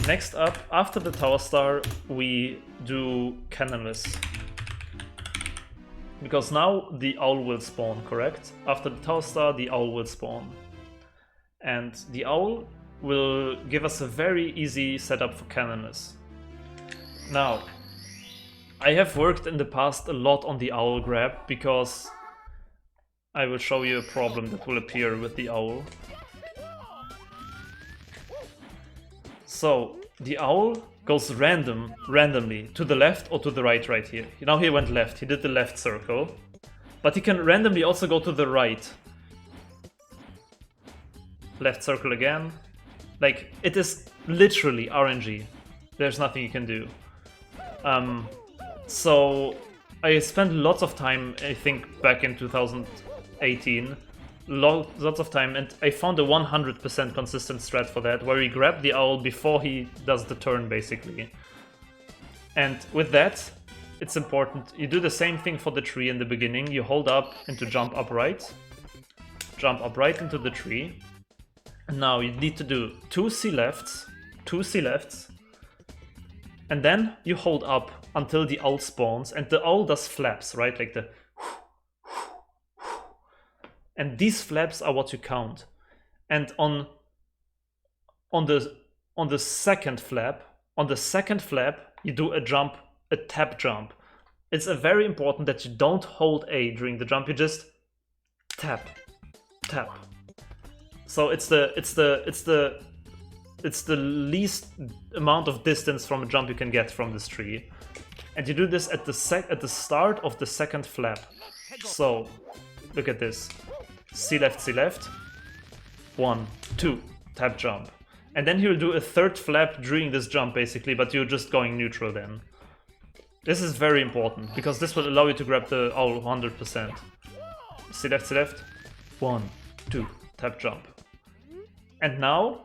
Next up, after the Tower Star, we do Cannonless. Because now the owl will spawn, correct? After the Tower Star, the owl will spawn. And the owl will give us a very easy setup for Cannonless. Now, I have worked in the past a lot on the owl grab because I will show you a problem that will appear with the owl. So, the owl goes randomly to the left or to the right here. Now he went left, he did the left circle. But he can randomly also go to the right. Left circle again. Like, it is literally RNG. There's nothing you can do. So I spent lots of time, I think back in 2018, lots of time, and I found a 100% consistent strat for that, where we grab the owl before he does the turn, basically. And with that, it's important. You do the same thing for the tree in the beginning. You hold up into jump up right into the tree. And now you need to do two C lefts, and then you hold up until the owl spawns, and the owl does flaps, right? Like the and these flaps are what you count. And on the second flap, you do a tap jump. It's very important that you don't hold A during the jump, you just tap. So it's the least amount of distance from a jump you can get from this tree. And you do this at the start of the second flap. So look at this. C left, 1, 2, tap jump. And then he'll do a third flap during this jump basically, but you're just going neutral then. This is very important because this will allow you to grab the owl 100%. C left, 1, 2, tap jump. And now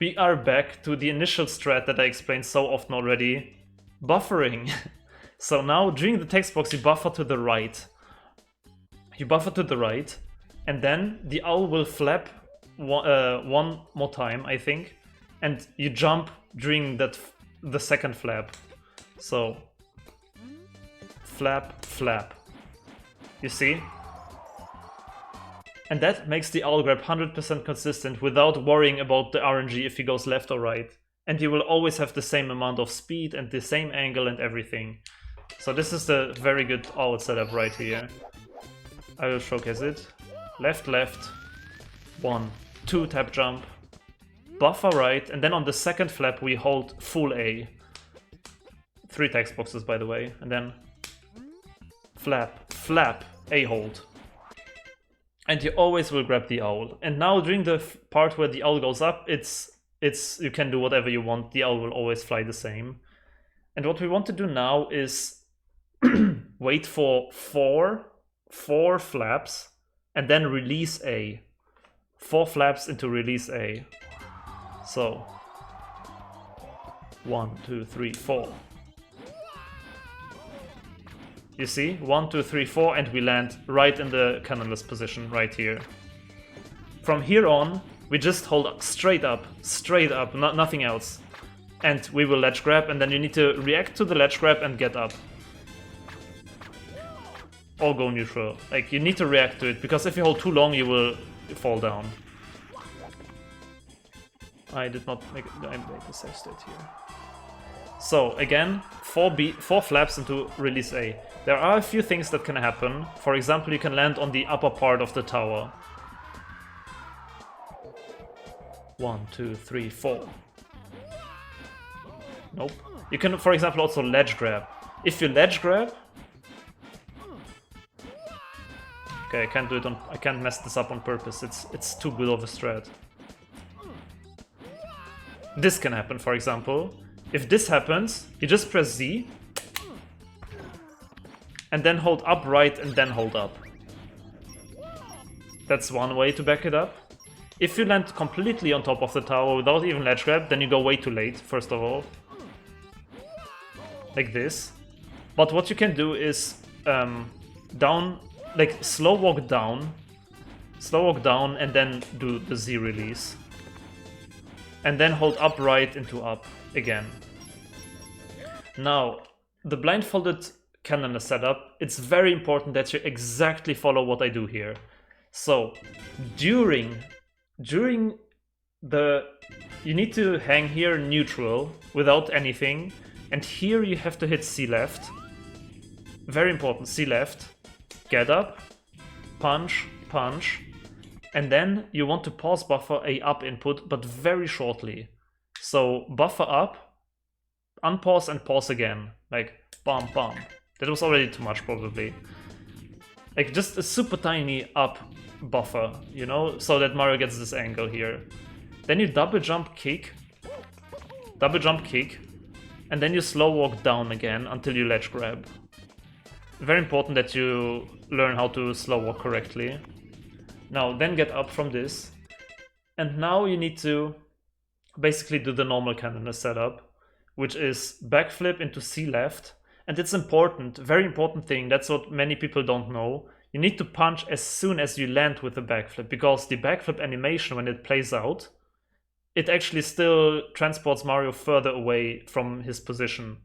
we are back to the initial strat that I explained so often already, buffering. So now during the text box you buffer to the right. And then the owl will flap one more time, I think, and you jump during the second flap. So flap. You see? And that makes the owl grab 100% consistent without worrying about the RNG if he goes left or right. And you will always have the same amount of speed and the same angle and everything. So this is the very good owl setup right here. I will showcase it. Left, 1, 2 tap jump, buffer right, and then on the second flap we hold full A. 3 text boxes by the way, and then flap, A hold. And you always will grab the owl. And now during the part where the owl goes up, it's you can do whatever you want, the owl will always fly the same. And what we want to do now is wait for four flaps and then release A. 4 flaps into release A. So 1, 2, 3, 4. You see? 1, 2, 3, 4, and we land right in the Cannonless position, right here. From here on, we just hold straight up, nothing else. And we will ledge grab, and then you need to react to the ledge grab and get up. Or go neutral. Like, you need to react to it, because if you hold too long, you will fall down. I did not make a safe state here. So again, 4 flaps into release A. There are a few things that can happen. For example, you can land on the upper part of the tower. 1, 2, 3, 4. Nope. You can, for example, also ledge grab. If you ledge grab... Okay, I can't do it I can't mess this up on purpose. It's too good of a strat. This can happen, for example. If this happens, you just press Z and then hold up right and then hold up. That's one way to back it up. If you land completely on top of the tower without even ledge grab, then you go way too late, first of all. Like this. But what you can do is down, like slow walk down and then do the Z release. And then hold up right into up. again. Now, the blindfolded Cannonless setup, it's very important that you exactly follow what I do here. So, during the... You need to hang here neutral, without anything, and here you have to hit C left. Very important, C left. Get up, punch, punch, and then you want to pause buffer a up input, but very shortly. So, buffer up, unpause and pause again, like bam bam. That was already too much probably. Like just a super tiny up buffer, you know, so that Mario gets this angle here. Then you double jump kick, and then you slow walk down again until you ledge grab. Very important that you learn how to slow walk correctly. Now then get up from this, and now you need to basically do the normal Cannonless setup, which is backflip into C left. And it's important, very important thing, that's what many people don't know. You need to punch as soon as you land with the backflip, because the backflip animation, when it plays out, it actually still transports Mario further away from his position,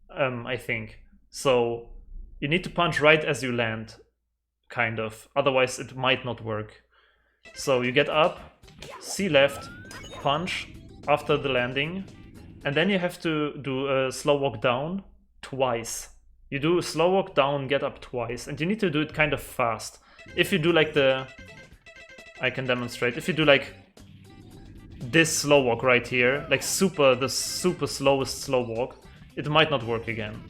I think. So you need to punch right as you land, kind of, otherwise it might not work. So you get up, C left, punch after the landing, and then you have to do a slow walk down twice. You do a slow walk down, get up twice, and you need to do it kind of fast. If you do like the... I can demonstrate. If you do like this slow walk right here, like the super slowest slow walk, it might not work again.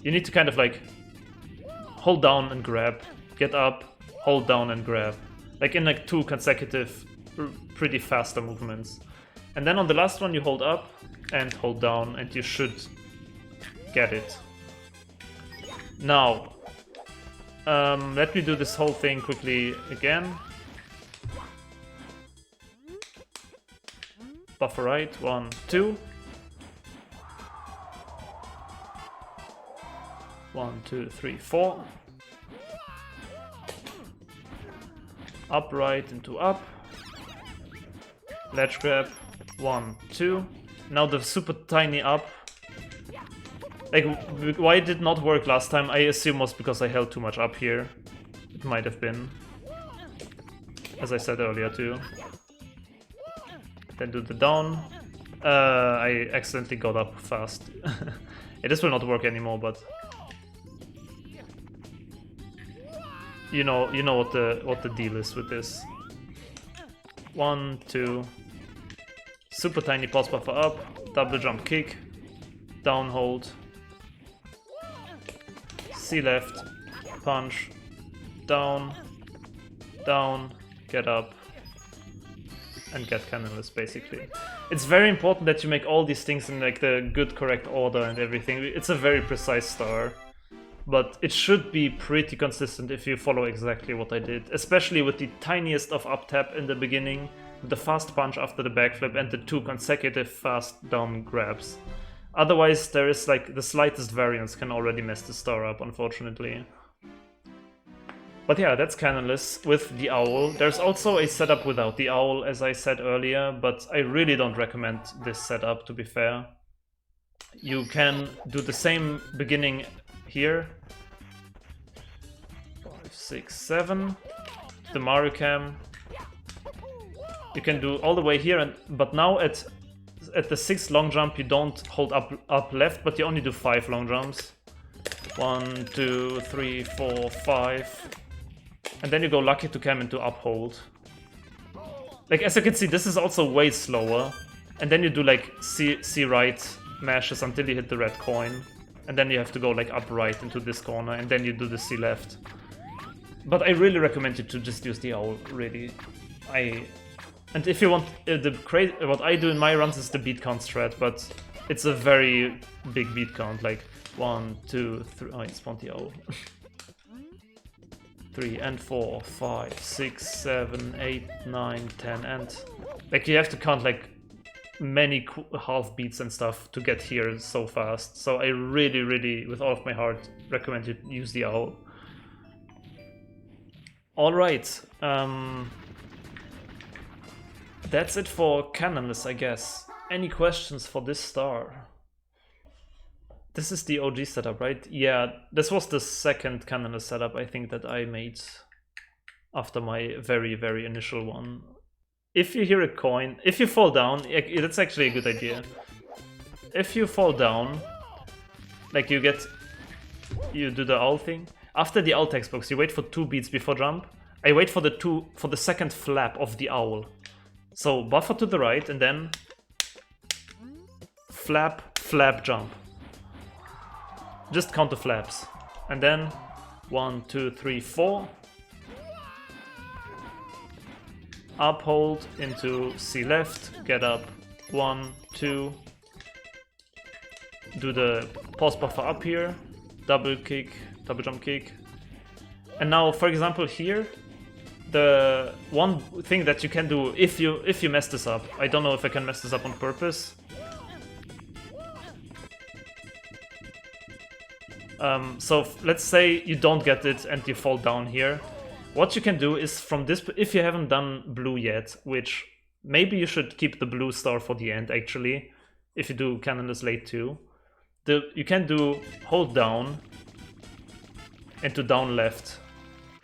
You need to kind of like hold down and grab, get up, hold down and grab. Like in like 2 consecutive, pretty faster movements. And then on the last one you hold up and hold down, and you should get it. Now, let me do this whole thing quickly again. Buffer right, 1, 2. 1, 2, 3, 4. Up right into up. Ledge grab, 1, 2. Now the super tiny up. Like, why it did not work last time, I assume was because I held too much up here. It might have been. As I said earlier too. Then do the down. I accidentally got up fast. This will not work anymore, but... You know what the deal is with this. 1, 2. Super tiny pause buffer up, double jump kick, down hold, C left, punch, down, down, get up, and get Cannonless basically. It's very important that you make all these things in like the good correct order and everything. It's a very precise star, but it should be pretty consistent if you follow exactly what I did, especially with the tiniest of up tap in the beginning, the fast punch after the backflip, and the 2 consecutive fast down grabs. Otherwise, there is like the slightest variance can already mess the star up, unfortunately. But yeah, that's Cannonless with the owl. There's also a setup without the owl, as I said earlier, but I really don't recommend this setup, to be fair. You can do the same beginning here. 5, 6, 7. The Mario Cam. You can do all the way here, but now at the 6th long jump you don't hold up left, but you only do 5 long jumps. 1, 2, 3, 4, 5. And then you go lucky to cam into up hold. Like, as you can see, this is also way slower. And then you do like C right mashes until you hit the red coin. And then you have to go like up right into this corner, and then you do the C left. But I really recommend you to just use the owl, really. And if you want, what I do in my runs is the beat count strat, but it's a very big beat count, like 1, 2, 3, oh, it spawned the owl. 3 and 4, 5, 6, 7, 8, 9, 10, and like you have to count like many half beats and stuff to get here so fast. So I really, really, with all of my heart, recommend you use the owl. Alright, that's it for Cannonless, I guess. Any questions for this star? This is the OG setup, right? Yeah, this was the second Cannonless setup I think that I made after my very, very initial one. If you hear a coin, if you fall down, that's actually a good idea. If you fall down, like you do the owl thing. After the owl text box, you wait for 2 beats before jump. I wait for the second flap of the owl. So buffer to the right and then flap, flap, jump. Just count the flaps. And then 1, 2, 3, 4. Up, hold into C left, get up. 1, 2. Do the pause buffer up here. Double kick, double jump kick. And now, for example, here, the one thing that you can do if you mess this up, I don't know if I can mess this up on purpose. So let's say you don't get it and you fall down here. What you can do is from this, if you haven't done blue yet, which maybe you should keep the blue star for the end actually, if you do Cannonless late too. You can do hold down into down left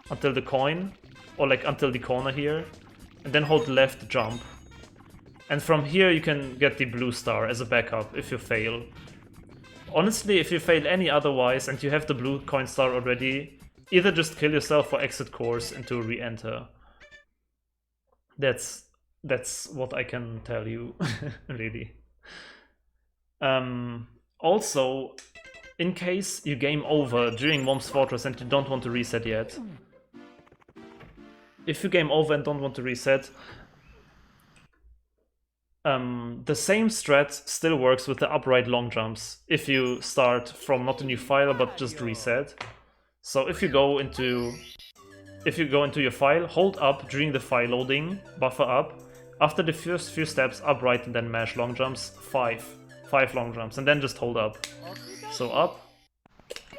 until the coin, or like until the corner here, and then hold left jump. And from here you can get the blue star as a backup if you fail. Honestly, if you fail any otherwise and you have the blue coin star already, either just kill yourself or exit course into re-enter. That's what I can tell you, really. Also, in case you game over during Whomps Fortress and you don't want to reset yet, if you game over and don't want to reset, the same strat still works with the upright long jumps if you start from not a new file but just reset. So if you go into your file, hold up during the file loading, buffer up. After the first few steps, upright and then mash long jumps, 5 long jumps, and then just hold up. So up,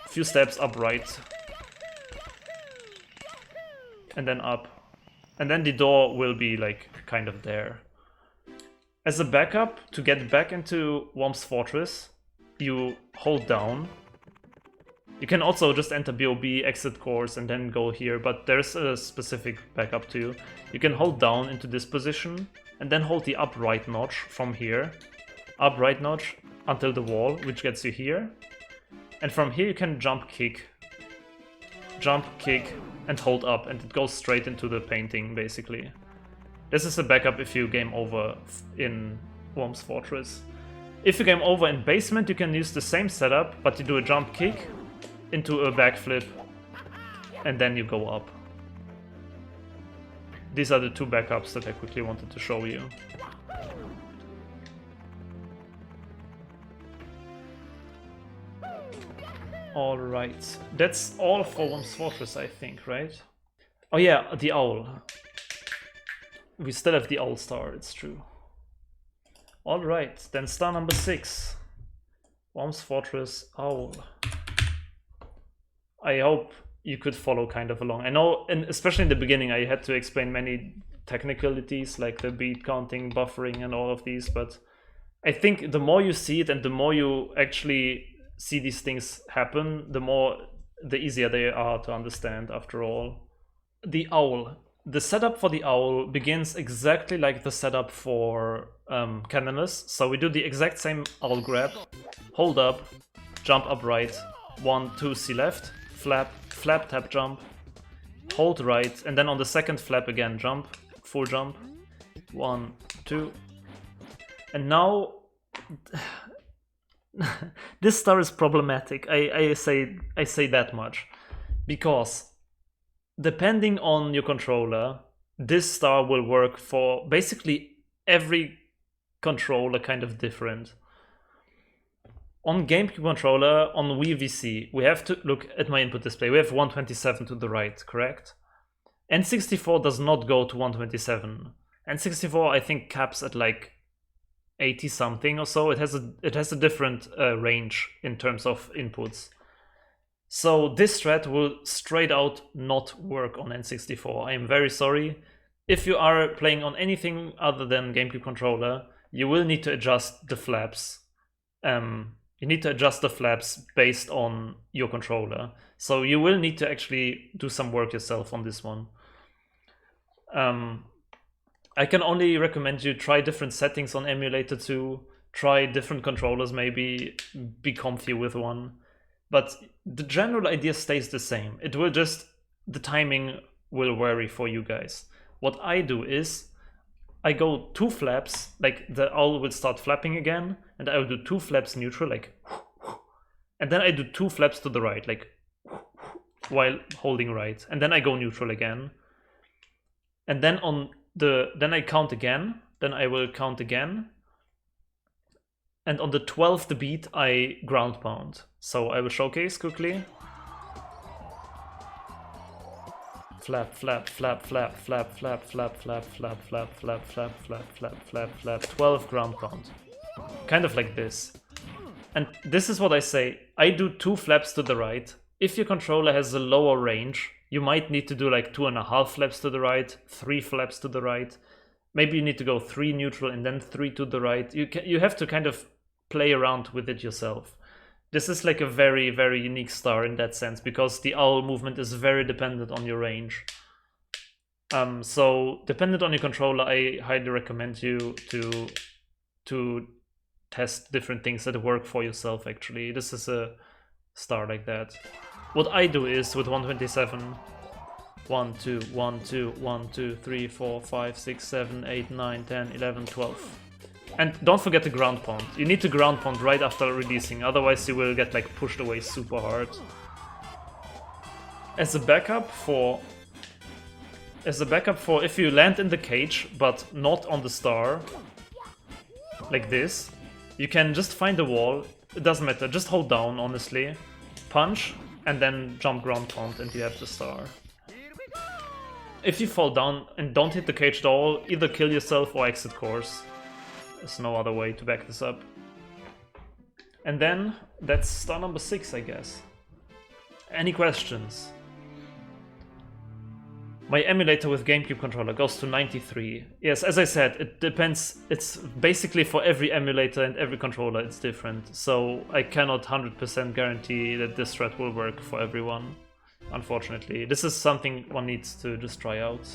few steps upright, and then up, and then the door will be like kind of there. As a backup, to get back into Whomps Fortress, you hold down. You can also just enter BOB, exit course, and then go here, but there's a specific backup too. You can hold down into this position, and then hold the up right notch from here. Up right notch until the wall, which gets you here. And from here you can jump, kick, and hold up, and it goes straight into the painting, basically. This is a backup if you game over in Whomps Fortress. If you game over in basement, you can use the same setup, but you do a jump kick into a backflip, and then you go up. These are the 2 backups that I quickly wanted to show you. Alright, that's all for Whomps Fortress, I think, right? Oh yeah, the owl. We still have the owl star, it's true. Alright, then star number 6. Whomps Fortress, owl. I hope you could follow kind of along. I know, and especially in the beginning, I had to explain many technicalities like the beat counting, buffering, and all of these, but I think the more you see it and the more you actually see these things happen, the easier they are to understand after all. The owl. The setup for the owl begins exactly like the setup for Cannonless. So we do the exact same owl grab, hold up, jump upright, 1, 2, C left, flap, flap, tap, jump, hold right, and then on the second flap again, jump, full jump, 1, 2. And now this star is problematic. I say that much, because depending on your controller, this star will work for basically every controller kind of different. On GameCube controller, on Wii VC, we have to look at my input display. We have 127 to the right, correct? N64 does not go to 127. N64 I think caps at like 80 something or so. It has a different range in terms of inputs. So this strat will straight out not work on N64. I am very sorry. If you are playing on anything other than GameCube controller, you will need to adjust the flaps. You need to adjust the flaps based on your controller. So you will need to actually do some work yourself on this one. I can only recommend you try different settings on emulator 2, try different controllers, maybe be comfy with one. But the general idea stays the same. It will just, the timing will vary for you guys. What I do is, I go 2 flaps, like the owl will start flapping again, and I will do 2 flaps neutral, like, and then I do 2 flaps to the right, like, while holding right, and then I go neutral again. And then then I count again, then I will count again. And on the 12th beat, I ground pound. So I will showcase quickly. Flap, flap, flap, flap, flap, flap, flap, flap, flap, flap, flap, flap, flap, flap, flap, flap, 12 ground pound. Kind of like this. And this is what I say. I do 2 flaps to the right. If your controller has a lower range, you might need to do like 2.5 flaps to the right, 3 flaps to the right. Maybe you need to go 3 neutral and then 3 to the right. You have to kind of play around with it yourself. This is like a very, very unique star in that sense, because the owl movement is very dependent on your range. So dependent on your controller, I highly recommend you to test different things that work for yourself. Actually, this is a star like that. What I do is with 127, 1, 2, 1, 2, 1, 2, 3, 4, 5, 6, 7, 8, 9, 10, 11, 12. And don't forget the ground pound. You need to ground pound right after releasing, otherwise you will get like pushed away super hard. As a backup for if you land in the cage but not on the star, like this, you can just find a wall. It doesn't matter, just hold down, honestly, punch, and then jump ground pound, and you have the star. If you fall down and don't hit the cage at all, either kill yourself or exit course. There's no other way to back this up. And then, that's star number 6, I guess. Any questions? My emulator with GameCube controller goes to 93. Yes, as I said, it depends. It's basically for every emulator and every controller it's different. So I cannot 100% guarantee that this thread will work for everyone. Unfortunately, this is something one needs to just try out.